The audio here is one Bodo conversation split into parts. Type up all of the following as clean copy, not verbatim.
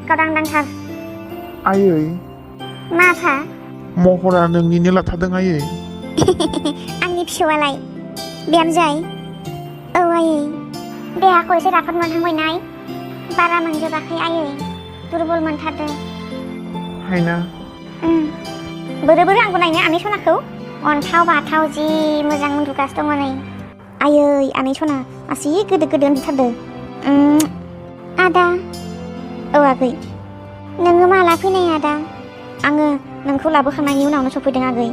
गावदांदांथार आयै मा फा महरा नोंनिनो लाथारदों आयै आंनि फिसौआलाय बिहामजोआय औ आयै देहाखौ एसे राफोद मोनहांबायनाय बारा मोनजोबाखै आयै दुरबल मोनथारदों हायना बोरो बोरो आंबो नायनो आनै सनाखौ अन्थाव बाथाव जि मोजां उन्दुगासिनो दङ नै आयै आनै सना मासि गोदो गोदो उन्दुथारदों आदा औ आगै नोङो माला फैनाय आदा आङो नोंखौ लाबोखांनायनि उनावनो सफैदों आगै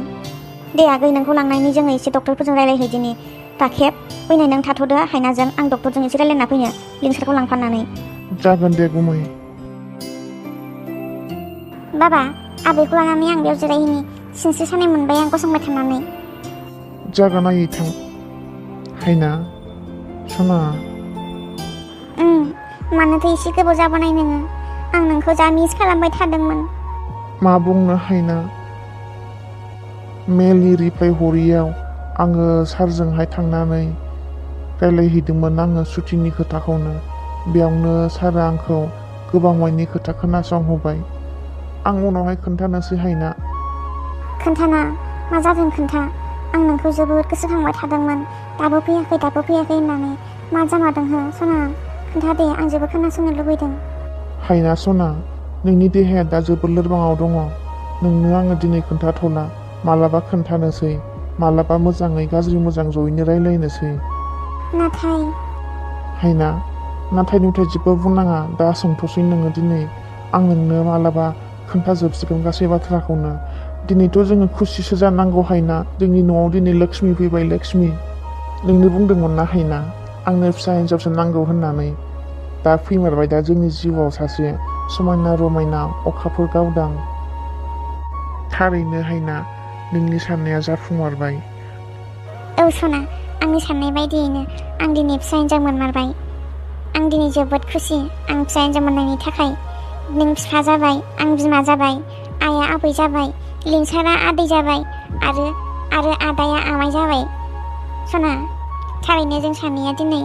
दे आगै नोंखौ लांनायनि जोङो एसे डक्टरफोरजों रायलायहैदिनि दाखेब फैनाय नों थाथ'दो हायनाजों आं डक्टरजों एसे रायलायना फैनो लिंसारखौ लांफानानै जागोन दे गुमै बाबा आबैखौ लानानै आं बेयाव जिरायहैनि सिनस्रि सानाय मोनबाय आं गसंबाय थानानै जागोन आयै थां हायना सना मानोथो एसे गोबाव जाबोनाय नोङो आं नोंखौ जा मिस खालामबाय थादोंमोन मा बुंनो हायना मेलनि रिप्लाय हरियाव आङो सारजोंहाय थांनानै रायलायहैदोंमोन आङो सुटिंनि खोथाखौनो बेयावनो सारा आंखौ गोबां मायनि खोथा खोनासंहोबाय आं उनावहाय खोन्थानोसै हायना खोन्थाना मा जादों खोन्था आं नोंखौ जोबोद गोसोखांबाय थादोंमोन दाबो फैयाखै होननानै मा जामारदों हो सना खोन्था दे आं जोबोद खोनासंनो लुबैदों हायना सना नोंनि देहाया दा जोबोद लोरबाङाव दङ नोंनो आङो दिनै खोन्थाथ'ला मालाबा खोन्थानोसै मालाबा मोजाङै गाज्रि मोजां जयैनो रायलायनोसै नाथाय हायना नाथाय जेबो बुंनाङा दा सोंथ'सै नोङो दिनै आं नोंनो मालाबा खोन्थाजोबसिगोन गासै बाथ्राखौनो दिनैथ' जोङो खुसिसो जानांगौ हायना जोंनि न'आव दिनै लक्ष्मि फैबाय लक्ष्मि नोंनो बुंदोंमोन ना हायना आंनो फिसा हिन्जावसो नांगौ होननानै दा फैमारबाय दा जोंनि जिउआव सासे समायना रमायना अखाफोर गावदां थारैनो हायना नोंनि साननाया जाफुंमारबाय औ सना आंनि साननाय बायदियैनो आं दिनै फिसा हिन्जाव मोनमारबाय आं दिनै जोबोद खुसि आं फिसा हिन्जाव मोननायनि थाखाय नों बिफा जाबाय आं बिमा जाबाय आइया आबै जाबाय लिंसारा आदै जाबाय आरो आदाया आमाइ जाबाय सना थारैनो जों सानैया दिनै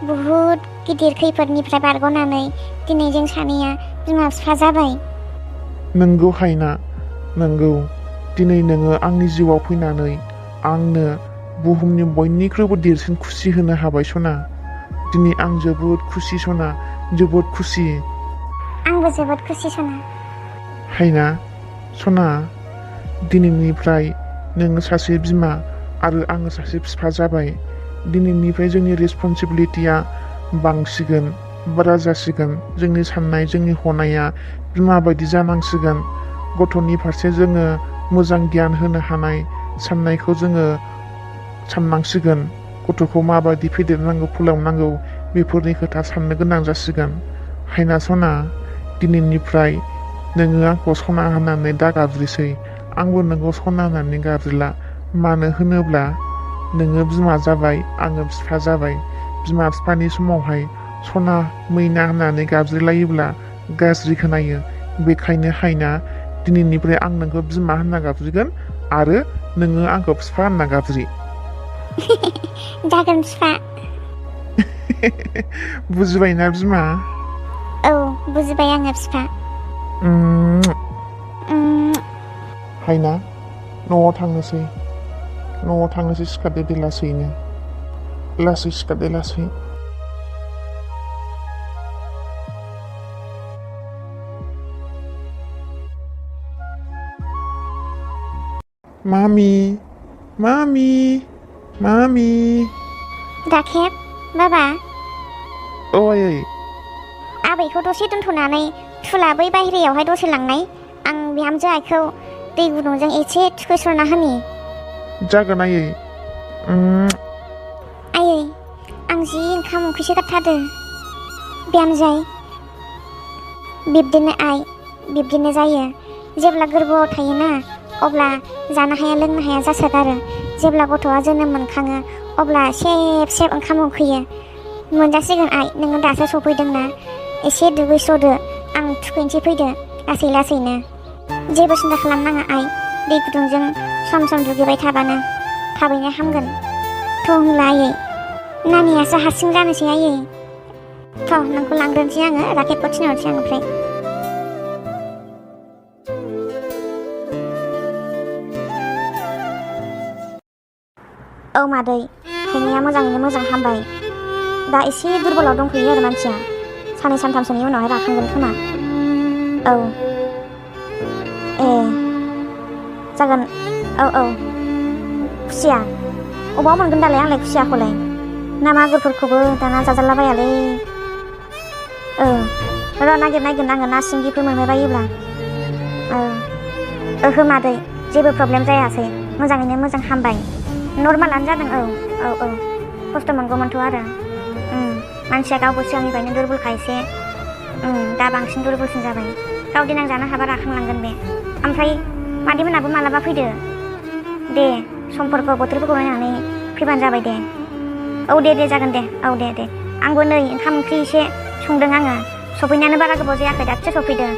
बुहुद गिदिर खैफोदनिफ्राय बारग'नानै दिनै जों सानैया बिमा बिफा जाबाय नंगौ हायना नंगौ दिनै नोङो आंनि जिउआव फैनानै आंनो बुहुमनि बयनिख्रुइबो देरसिन खुसि होनो हाबाय सना दिनै आं जोबोद खुसि सना जोबोद खुसि आंबो जोबोद खुसि सना हायना सना दिनैनिफ्राय नोङो सासे बिमा आरो आङो सासे बिफा जाबाय दिनैनिफ्राय जोंनि रेसपन्सिबिलिटिया बांसिगोन बारा जासिगोन जोंनि साननाय जोंनि हनाया बिमा बायदि जानांसिगोन गथ'नि फारसे जोङो मोजां गियान होनो हानाय साननायखौ जोङो साननांसिगोन गथ'खौ माबायदि फेदेरनांगौ फोलावनांगौ बेफोरनि खोथा साननो गोनां जासिगोन हायना सना दिनैनिफ्राय नोङो आंखौ सना होननानै दा गाबज्रिसै आंबो नोंखौ सना होननानै गाबज्रिला मानो होनोब्ला नोङो बिमा जाबाय आङो बिफा जाबाय बिमा बिफानि समावहाय सना मैना होननानै गाबज्रिलायोब्ला गाज्रि खोनायो बेखायनो हायना दिनैनिफ्राय आं नोंखौ बिमा होनना गाबज्रिगोन आरो नोङो आंखौ बिफा होनना गाबज्रि जागोन बिफा बुजिबायना बिमा औ बुजिबाय आङो बिफा हायना न'आव थांनोसै सिखारदो दे लासै सिखारदो लासै मामि दाखेब बाबा औ आयै आबैखौ दसे दोनथ'नानै थुला बै बाहेरायावहाय दसे लांनाय आं बिहामजो आइखौ दै गुदुंजों एसे थुखैस्रना होनि जागोन आयै आयै आं जि ओंखाम ओंख्रिसो गारथारदों बिहामजो बिब्दिनो आइ बिब्दिनो जायो जेब्ला गोरबोआव थायोना अब्ला जानो हाया लोंनो हाया जासोगारो जेब्ला गथ'आ जोनोम मोनखाङो अब्ला सेब सेब ओंखाम उखैयो मोनजासिगोन आइ नोङो दासो सफैदोंना एसे दुगैस्र'दो आं थुखैनोसै फैदो लासैनो जेबो सिन्था खालामनाङा आइ दै गुदुंजों सम सम दुगैबाय थाबानो थाबैनो हामगोन थ' होनब्ला आयै नानियासो हारसिं जानोसै आयै थ' नोंखौ लांग्रोनोसै आङो राखेबखौ थिनहरसै आं ओमफ्राय औ मादै हायनाया मोजाङैनो मोजां हामबाय दा एसे दुरबलाव दंफैयो आरो मानसिया साननै सानथामसोनि उनावहाय राखांगोन खोमा औ ए जागोन औ खुसिया अबाव मोनगोन दालाय आंलाय खुसियाखौलाय ना मागुरफोरखौबो दाना जाजालाबायालै र' नागिरनायगोन आङो ना सिंगिफोर मोनबाय बायोब्ला ओहो मादै जेबो प्रब्लेम जायासै मोजाङैनो मोजां हामबाय नर्मालानो जादों औ खस्थ' मोनगौमोनथ' आरो मानसिया गावबो सिगांनिफ्रायनो दुरबलखा एसे दा बांसिन दुरबलसिन जाबाय गाव देनां जानो हाबा राखांलांगोन बे ओमफ्राय मादैमोनाबो मालाबा फैदो दे समफोरखौ बोथोरफोरखौ नायनानै फैबानो जाबाय दे औ दे जागोन दे औ दे आंबो नै ओंखाम ओंख्रि एसे संदों आङो सफैनायानो बारा गोबाव जायाखै दासो सफैदों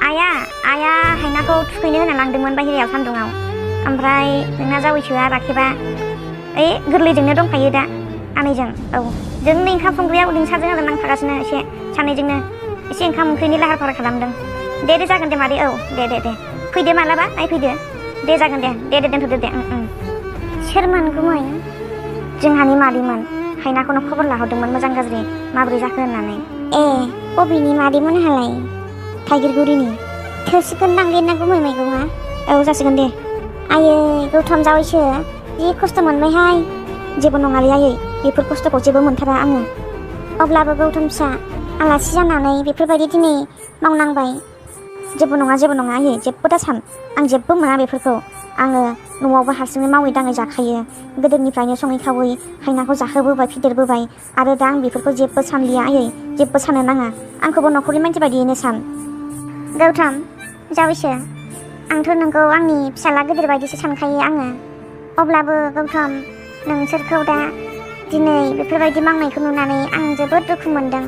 आइया हायनाखौ थुखैनो होना लांदोंमोन बाहेरायाव सान्दुङाव ओमफ्राय नोंना जावैसोआ राखेबा गोरलैजोंनो दंखायो दा आनैजों औ जों नै ओंखाम संग्रायाव उदैनि साजों आरो नांफागासिनो एसे सानैजोंनो एसे ओंखाम ओंख्रिनि लाहार फाहार खालामदों दे जागोन दे मादै औ दे फैदो मालाबा नायफैदो दे जागोन दे दोनथ'दो दे सोरमोन गुमै जोंहानि मादैमोन हायनाखौनो खबर लाहरदोंमोन मोजां गाज्रि माबोरै जाखो होननानै बबेनि मादैमोनहालाय थाइगिरगुरिनि थोसिगोन नांगोन ना गुमै मैगङा औ जासिगोन दे आयै गौथम जावैसो जि खस्थ' मोनबायहाय जेबो नङालै आयै बेफोर खस्थ'खौ जेबो मोनथारा आङो अब्लाबो गौथम फिसा आलासि जानानै बेफोरबायदि दिनै मावनांबाय जेबो नङा आयै जेबो दासान आं जेबो मोना बेफोरखौ आङो न'आवबो हारसिङै मावै दाङै जाखायो गोदोनिफ्रायनो सङै खावै हायनाखौ जाहोबोबाय फेदेरबोबाय आरो दा आं बेफोरखौ जेबो सानलिया आयै जेबो साननो नाङा आंखौबो न'खरनि मानसि बायदियैनो सान गौथम जावैसो आंथ' नोंखौ आंनि फिसाला गिदिर बायदिसो सानखायो आङो अब्लाबो गौथम नोंसोरखौ दा दिनै बेफोरबायदि मावनायखौ नुनानै आं जोबोद दुखु मोनदों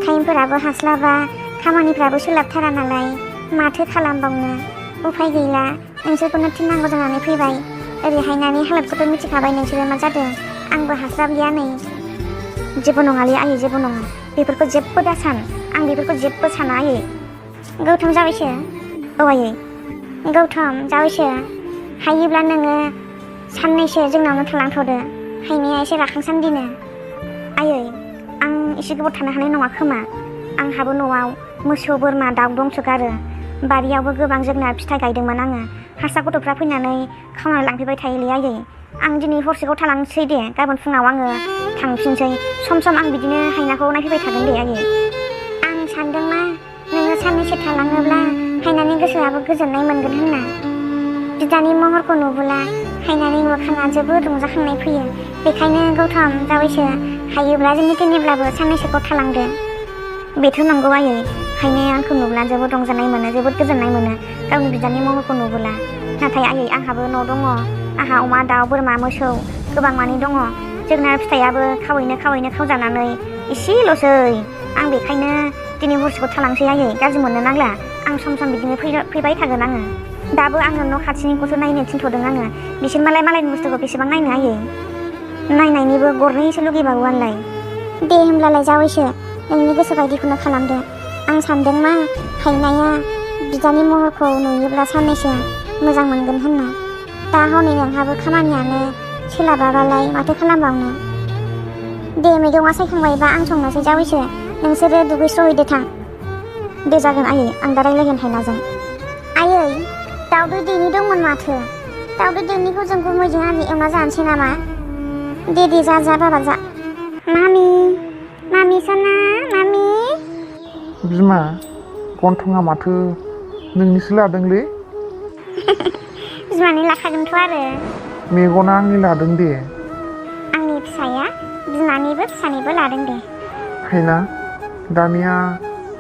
टाइमफोराबो हास्लाबा खामानिफ्राबो सोलाबथारा नालाय माथो खालामबावनो उफाय गैला नोंसोरखौनो थिननांगौ जानानै फैबाय ओरै हायनानि हालोदखौथ' मिथिखाबाय नोंसोरो मा जादों आंबो हास्लाबलिया नै जेबो नङालै आयै जेबो नङा बेफोरखौ जेबो दासान आं बेफोरखौ जेबो साना आयै गौथम जावैसो औ आयै गौथम जावैसो हायोब्ला नोङो साननैसो जोंनावनो थालांथ'दो हायनाया एसे राखांसान्दिनो आयै आं एसे गोबाव थानो हानाय नङा खोमा आंहाबो न'आव मोसौ बोरमा दाउ दंसोगारो बारियावबो गोबां जोगोनार फिथाइ गायदोंमोन आङो हारसा गथ'फ्रा फैनानै खावनानै लांफैबाय थायोलै आयै आं दिनै हरसेखौ थालांसै दे गाबोन फुङाव आङो थांफिनसै सम आं बिदिनो हायनाखौ नायफैबाय थागोन दे आयै आं सानदों मा नोङो साननैसो थालाङोब्ला हायनानि गोसोआबो गोजोननाय मोनगोन होनना बिदानि महरखौ नुबोला हायनानि मोखाङा जोबोद रंजाखांनाय फैयो बेखायनो गौथम जावैसो हायोब्ला जोंनि दिनैब्लाबो साननैसोखौ थालांदो बेथ' नंगौ आयै हायनाया आंखौ नुब्ला जोबोद रंजानाय मोनो जोबोद गोजोननाय मोनो गावनि बिदानि महरखौ नुबोला नाथाय आयै आंहाबो न' दङ आंहा अमा दाउ बोरमा मोसौ गोबां मानि दङ जोगोनार फिथाइयाबो खावैनो खावजानानै एसेल'सै आं बेखायनो दिनै हरसेखौ थालांसै आयै गाज्रि मोननो नांला आं सम बिदिनो फैबाय थागोन आङो दाबो आङो न' खाथिनिखौसो नायनो थिनथ'दों आङो बिसोर मालायनि बुस्थुखौ बेसेबां नायनो आयै नायनायनिबो गरनैसो लुगैबावो आंलाय दे होमब्लालाय जावैसो नोंनि गोसो बायदिखौनो खालामदो आं सानदों मा हायनाया बिदानि महरखौ नुयोब्ला साननैसो मोजां मोनगोन होनना दा हनै नोंहाबो खामानियानो सोलाबाबालाय माथो खालामबावनो दे मैगङा सायखांबायबा आं संनोसै जावैसो नोंसोरो दुगैस्र'हैदो था दे जागोन आयै आं दा रायलायगोन हायनाजों आयै दाउदै दैनि दंमोन माथो दाउदै दैनिखौ जों गुमैजों आलि एवना जानोसै नामा दे जा बाबा जा मामि सना मामि बिमा गन्थङा माथो नोंनिसो लादोंलै बिमानि लाखागोनथ' आरो मेगना आंनि लादों दे आंनि फिसाया बिमानिबो फिसानिबो लादों दे हायना दानिया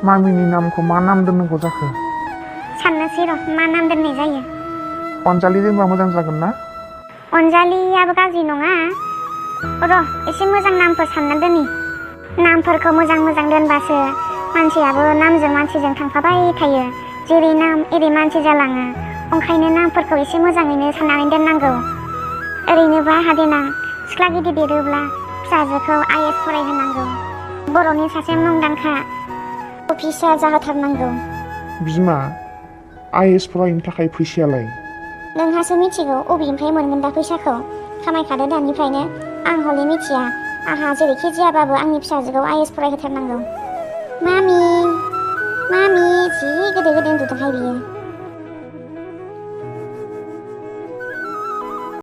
मामिनि नामखौ मा नाम दोननांगौ जाखो साननोसै र' मा नाम दोननाय जायो अनजालि दोनबा मोजां जागोन ना अनजालियाबो गाज्रि नङा र' एसे मोजां नामफोर सानना दोननि नामफोरखौ मोजां दोनबासो मानसियाबो नामजों मानसिजों थांफाबाय थायो जेरै नाम एरै मानसि जालाङो ओंखायनो नामफोरखौ एसे मोजाङैनो साननानै दोननांगौ ओरैनोबा हादेनां सिख्ला गिदिर देरोब्ला फिसाजोखौ IAS फरायहोनांगौ बर'नि सासे मुंदांखा अफिसार जाहोथारनांगौ बिमा IAS फरायनो थाखाय फैसायालाय नोंहासो मिथिगौ अबेनिफ्राय मोनगोन दा फैसाखौ खामायखादो दानिफ्रायनो आं हले मिथिया आंहा जेरैखि जायाबाबो आंनि फिसाजोखौ IAS फरायहोथारनांगौ। मामि जि गोदो उन्दुदोंहाय बियो।